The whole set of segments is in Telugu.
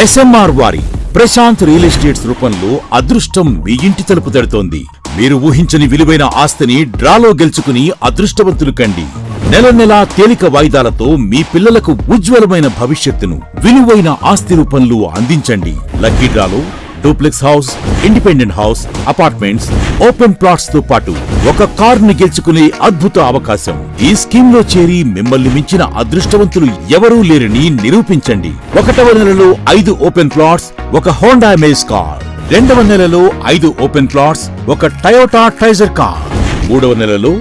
SMR వారి ప్రశాంత్ రియల్ ఎస్టేట్స్ రూపంలో అదృష్టం మీ ఇంటి తలుపు తడుతోంది. మీరు ఊహించని విలువైన ఆస్తిని డ్రాలో గెలుచుకుని అదృష్టవంతులు కండి. నెల నెలా తేలిక వాయిదాలతో మీ పిల్లలకు ఉజ్వలమైన భవిష్యత్తును విలువైన ఆస్తి రూపంలో అందించండి. లక్కీ డ్రాలో duplex house, independent house, apartments, open plots తో పాటు ఒక కార్ ని గెలుచుకునే అద్భుత అవకాశం. ఈ స్కీమ్ లో చేరి మిమ్మల్ని మించిన అదృష్టవంతులు ఎవరూ లేరని నిరూపించండి. 1వ నెలలో 5 ఓపెన్ ప్లాట్స్, ఒక హోండా అమేజ్ కార్. 2వ నెలలో 5 ఓపెన్ ప్లాట్స్, ఒక టయోటా ట్రైజర్ కార్. 3వ నెలలో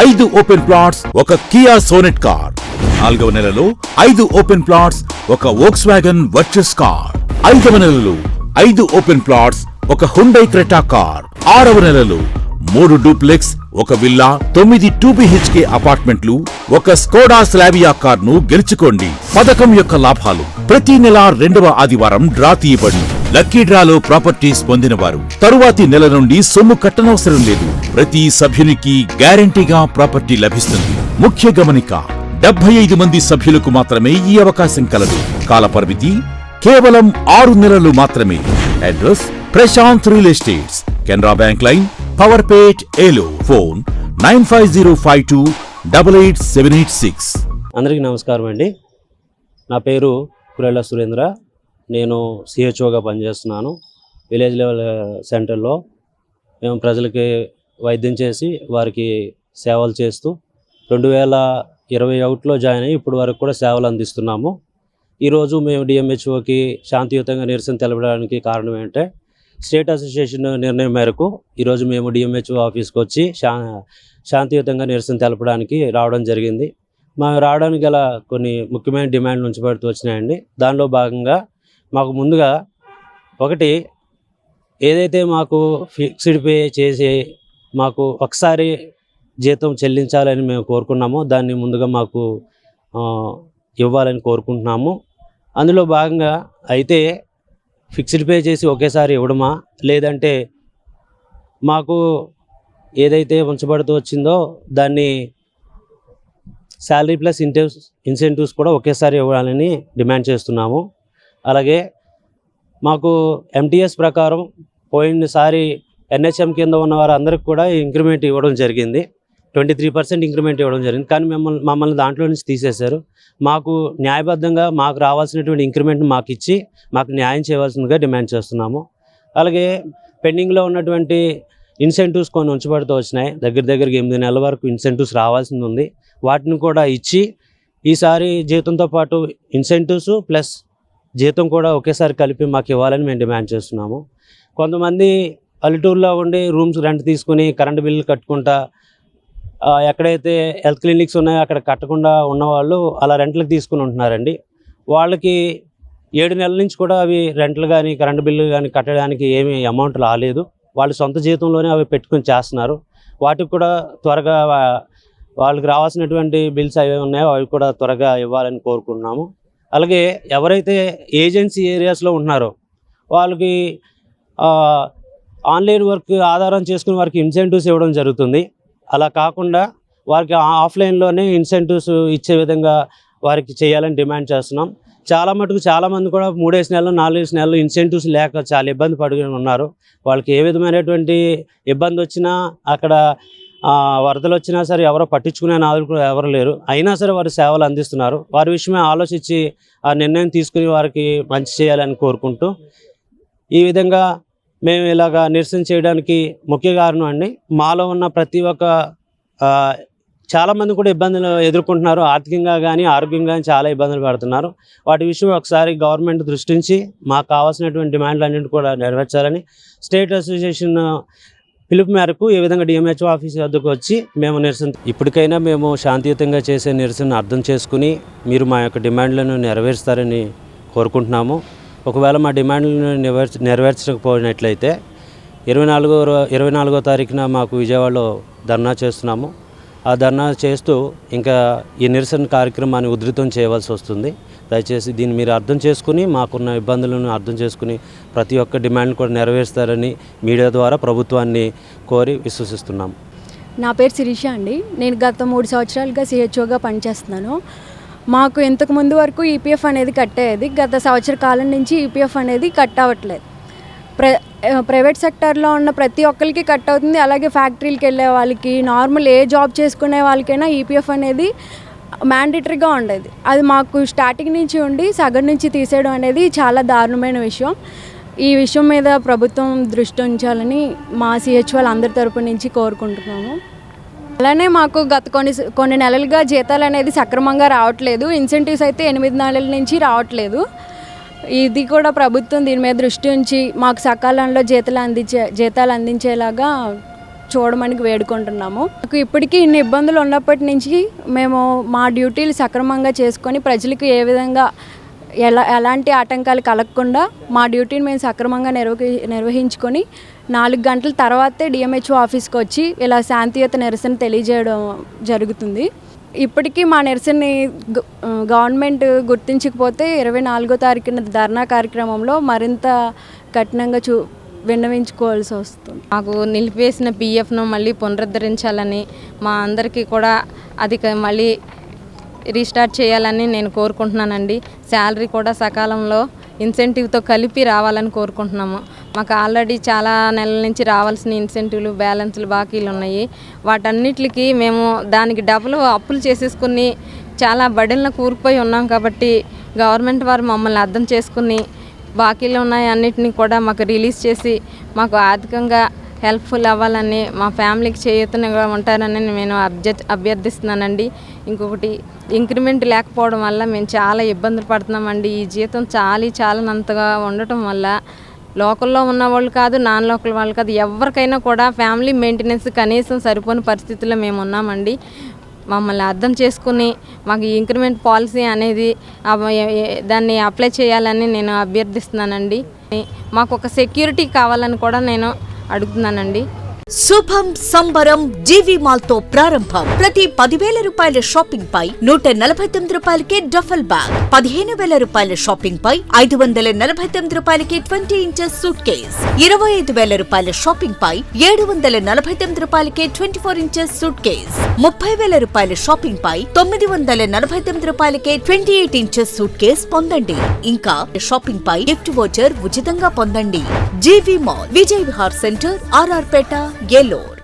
5 ఓపెన్ ప్లాట్స్, ఒక కియా సోనెట్ కార్. 4వ నెలలో 5 ఓపెన్ ప్లాట్స్, ఒక వోక్స్వాగన్ వర్చస్ కార్. 5వ నెలలో 5 ఓపెన్ ప్లాట్స్, ఒక హుండై క్రెటా కార్. 6వ నెలలో 3 డూప్లెక్స్, ఒక విల్లా, 9 2BHK అపార్ట్మెంట్లు, ఒక స్కోడా స్లావియా కార్ ను గెలుచుకోండి. పథకం యొక్క లాభాలు: ప్రతి నెల 2వ ఆదివారం డ్రా తీయబడి లక్కీ డ్రాలో ప్రాపర్టీస్ పొందినవారు తరువాతి నెల నుండి సొమ్ము కట్టనవసరం లేదు. ప్రతి సభ్యునికి గ్యారంటీగా ప్రాపర్టీ లభిస్తుంది. ముఖ్య గమనిక: 75 మంది సభ్యులకు మాత్రమే ఈ అవకాశం కలదు. కాలపరిమితి కేవలం 6 నెలలు మాత్రమే. Address: Prashant real estates, Canara bank line, Powerpet, Eluru. Phone 9505288786. అందరికీ నమస్కారం అండి. నా పేరు కురేళ్ళ సురేంద్ర. నేను CHOగా పనిచేస్తున్నాను. విలేజ్ లెవెల్ సెంటర్లో మేము ప్రజలకి వైద్యం చేసి వారికి సేవలు చేస్తూ 2021లో జాయిన్ అయ్యి ఇప్పటి వరకు కూడా సేవలు అందిస్తున్నాము. ఈరోజు మేము DMHOకి శాంతియుతంగా నిరసన తెలపడానికి కారణం ఏంటంటే, స్టేట్ అసోసియేషన్ నిర్ణయం మేరకు ఈరోజు మేము DMHO ఆఫీస్కి వచ్చి శాంతియుతంగా నిరసన తెలపడానికి రావడం జరిగింది. మేము రావడానికి గల కొన్ని ముఖ్యమైన డిమాండ్లు ఉంచబడుతూ వచ్చినాయండి. దానిలో భాగంగా మాకు ముందుగా ఒకటి, ఏదైతే మాకు ఫిక్స్డ్ పే చేసి మాకు ఒకసారి జీతం చెల్లించాలని మేము కోరుకున్నామో దాన్ని ముందుగా మాకు ఇవ్వాలని కోరుకుంటున్నాము. అందులో భాగంగా అయితే ఫిక్స్డ్ పే చేసి ఒకేసారి ఇవ్వడమా, లేదంటే మాకు ఏదైతే ఉంచబడుతూ వచ్చిందో దాన్ని శాలరీ ప్లస్ ఇన్సెంటివ్స్ కూడా ఒకేసారి ఇవ్వాలని డిమాండ్ చేస్తున్నాము. అలాగే మాకు MTS ప్రకారం పోయినసారి NHM కింద ఉన్న వారందరికీ కూడా ఇంక్రిమెంట్ ఇవ్వడం జరిగింది. 23% ఇంక్రిమెంట్ ఇవ్వడం జరిగింది. కానీ మమ్మల్ని దాంట్లో నుంచి తీసేశారు. మాకు న్యాయబద్ధంగా మాకు రావాల్సినటువంటి ఇంక్రిమెంట్ని మాకు ఇచ్చి మాకు న్యాయం చేయవలసిందిగా డిమాండ్ చేస్తున్నాము. అలాగే పెండింగ్లో ఉన్నటువంటి ఇన్సెంటివ్స్ కొన్ని ఉంచబడుతూ వచ్చినాయి. దగ్గరికి 8 నెలల వరకు ఇన్సెంటివ్స్ రావాల్సింది ఉంది. వాటిని కూడా ఇచ్చి ఈసారి జీతంతో పాటు ఇన్సెంటివ్స్ ప్లస్ జీతం కూడా ఒకేసారి కలిపి మాకు ఇవ్వాలని మేము డిమాండ్ చేస్తున్నాము. కొంతమంది పల్లెటూరులో ఉండి రూమ్స్ రెంట్ తీసుకుని కరెంటు బిల్లు కట్టుకుంటా, ఎక్కడైతే హెల్త్ క్లినిక్స్ ఉన్నాయో అక్కడ కట్టకుండా ఉన్నవాళ్ళు అలా రెంట్లకు తీసుకుని ఉంటున్నారండి. వాళ్ళకి 7 నెలల నుంచి కూడా అవి రెంట్లు కానీ కరెంటు బిల్లు కానీ కట్టడానికి ఏమీ అమౌంట్ రాలేదు. వాళ్ళు సొంత జీతంలోనే అవి పెట్టుకుని చేస్తున్నారు. వాటికి కూడా త్వరగా వాళ్ళకి రావాల్సినటువంటి బిల్స్ అవి ఉన్నాయో అవి కూడా త్వరగా ఇవ్వాలని కోరుకుంటున్నాము. అలాగే ఎవరైతే ఏజెన్సీ ఏరియాస్లో ఉంటున్నారో వాళ్ళకి ఆన్లైన్ వర్క్ ఆధారం చేసుకుని వారికి ఇన్సెంటివ్స్ ఇవ్వడం జరుగుతుంది. అలా కాకుండా వారికి ఆఫ్లైన్లోనే ఇన్సెంటివ్స్ ఇచ్చే విధంగా వారికి చేయాలని డిమాండ్ చేస్తున్నాం. చాలామంది కూడా 3 నెలలు 4 నెలలు ఇన్సెంటివ్స్ లేక చాలా ఇబ్బంది పడి ఉన్నారు. వాళ్ళకి ఏ విధమైనటువంటి ఇబ్బంది వచ్చినా, అక్కడ వరదలు వచ్చినా సరే ఎవరో పట్టించుకునే నాదులు ఎవరు లేరు. అయినా సరే వారు సేవలు అందిస్తున్నారు. వారి విషయమే ఆలోచించి ఆ నిర్ణయం తీసుకుని వారికి మంచి చేయాలని కోరుకుంటూ, ఈ విధంగా మేము ఇలాగా నిరసన చేయడానికి ముఖ్య కారణం అండి. మాలో ఉన్న ప్రతి ఒక్క చాలామంది కూడా ఇబ్బందులు ఎదుర్కొంటున్నారు. ఆర్థికంగా కానీ ఆరోగ్యంగా కానీ చాలా ఇబ్బందులు పడుతున్నారు. వాటి విషయం ఒకసారి గవర్నమెంట్ దృష్టించి మాకు కావాల్సినటువంటి డిమాండ్లు అన్నింటి కూడా నెరవేర్చాలని స్టేట్ అసోసియేషన్ పిలుపు మేరకు ఈ విధంగా DMHO ఆఫీస్ వద్దకు వచ్చి మేము నిరసన ఇప్పటికైనా మేము శాంతియుతంగా చేసే నిరసన అర్థం చేసుకుని మీరు మా యొక్క డిమాండ్లను నెరవేరుస్తారని కోరుకుంటున్నాము. ఒకవేళ మా డిమాండ్లను నెరవేర్చకపోయినట్లయితే 24వ తారీఖున మాకు విజయవాడలో ధర్నా చేస్తున్నాము. ఆ ధర్నా చేస్తూ ఇంకా ఈ నిరసన కార్యక్రమాన్ని ఉధృతం చేయవలసి వస్తుంది. దయచేసి దీన్ని మీరు అర్థం చేసుకుని మాకున్న ఇబ్బందులను అర్థం చేసుకుని ప్రతి ఒక్క డిమాండ్ కూడా నెరవేరుస్తారని మీడియా ద్వారా ప్రభుత్వాన్ని కోరి విశ్వసిస్తున్నాము. నా పేరు శిరీష అండి. నేను గత 3 సంవత్సరాలుగా CHOగా పనిచేస్తున్నాను. మాకు ఇంతకు ముందు వరకు ఈపీఎఫ్ అనేది కట్టేది, గత సంవత్సర కాలం నుంచి ఈపీఎఫ్ అనేది కట్ అవ్వట్లేదు. ప్రైవేట్ సెక్టార్లో ఉన్న ప్రతి ఒక్కరికి కట్ అవుతుంది. అలాగే ఫ్యాక్టరీలకు వెళ్ళే వాళ్ళకి, నార్మల్ ఏ జాబ్ చేసుకునే వాళ్ళకైనా ఈపీఎఫ్ అనేది మ్యాండేటరీగా ఉండేది. అది మాకు స్టార్టింగ్ నుంచి ఉండి సగం నుంచి తీసేయడం అనేది చాలా దారుణమైన విషయం. ఈ విషయం మీద ప్రభుత్వం దృష్టి ఉంచాలని మా సిహెచ్ఓల అందరి తరపు నుంచి కోరుకుంటున్నాము. అలానే మాకు గత కొన్ని నెలలుగా జీతాలు అనేది సక్రమంగా రావట్లేదు. ఇన్సెంటివ్స్ అయితే 8 నెలల నుంచి రావట్లేదు. ఇది కూడా ప్రభుత్వం దీని మీద దృష్టి ఉంచి మాకు సకాలంలో జీతాలు అందించేలాగా చూడమని వేడుకుంటున్నాము. మాకు ఇప్పటికీ ఇన్ని ఇబ్బందులు ఉన్నప్పటి నుంచి మేము మా డ్యూటీలు సక్రమంగా చేసుకొని ప్రజలకు ఏ విధంగా ఎలాంటి ఆటంకాలు కలగకుండా మా డ్యూటీని మేము సక్రమంగా నిర్వహించుకొని 4 గంటల తర్వాతే డిఎంహెచ్ఓ ఆఫీస్కి వచ్చి ఇలా శాంతియుత నిరసన తెలియజేయడం జరుగుతుంది. ఇప్పటికీ మా నిరసనని గవర్నమెంట్ గుర్తించకపోతే 24వ తారీఖున ధర్నా కార్యక్రమంలో మరింత కఠినంగా విన్నవించుకోవాల్సి వస్తుంది. మాకు నిలిపివేసిన పీఎఫ్ను మళ్ళీ పునరుద్ధరించాలని, మా అందరికీ కూడా అది మళ్ళీ రీస్టార్ట్ చేయాలని నేను కోరుకుంటున్నానండి. శాలరీ కూడా సకాలంలో ఇన్సెంటివ్తో కలిపి రావాలని కోరుకుంటున్నాము. మాకు ఆల్రెడీ చాలా నెలల నుంచి రావాల్సిన ఇన్సెంటివ్లు, బ్యాలెన్స్లు, బాకీలు ఉన్నాయి. వాటన్నిటికి మేము దానికి డబుల్ అప్పులు చేసేసుకుని చాలా బడెలను కూరుకుపోయి ఉన్నాం. కాబట్టి గవర్నమెంట్ వారు మమ్మల్ని అర్థం చేసుకుని బాకీలు ఉన్నాయి అన్నిటినీ కూడా మాకు రిలీజ్ చేసి మాకు ఆర్థికంగా హెల్ప్ఫుల్ అవ్వాలని, మా ఫ్యామిలీకి చేయూతగా ఉంటారని నేను అభ్యర్థిస్తున్నానండి. ఇంకొకటి, ఇంక్రిమెంట్ లేకపోవడం వల్ల మేము చాలా ఇబ్బందులు పడుతున్నామండి. ఈ జీతం చాలనంతగా ఉండటం వల్ల లోకల్లో ఉన్న వాళ్ళు కాదు, నాన్ లోకల్ వాళ్ళు కాదు, ఎవరికైనా కూడా ఫ్యామిలీ మెయింటెనెన్స్ కనీసం సరిపోని పరిస్థితుల్లో మేము ఉన్నామండి. మమ్మల్ని అర్థం చేసుకుని మాకు ఈ ఇంక్రిమెంట్ పాలసీ అనేది దాన్ని అప్లై చేయాలని నేను అభ్యర్థిస్తున్నానండి. మాకు ఒక సెక్యూరిటీ కావాలని కూడా నేను అడుగుతున్నానండి. శుభం సంబరం జీవి మాల్ తో ప్రారంభం. ప్రతి 10,000 రూపాయల షాపింగ్ పై 149 రూపాయలకే డఫల్ బ్యాగ్, 15,000 రూపాయల షాపింగ్ పై 549 రూపాయలకి 20 ఇంచెస్ సూట్ కేస్, 25,000 రూపాయల షాపింగ్ పై 749 రూపాయలకే 24 ఇంచెస్ సూట్ కేస్, 30,000 రూపాయల షాపింగ్ పై 949 రూపాయలకే 28 ఇంచెస్ సూట్ కేస్ పొందండి. ఇంకా షాపింగ్ పై గిఫ్ట్ వోచర్ ఉచితంగా పొందండి. GV mall, Vijay Vihar centre, RR Peta, Eluru.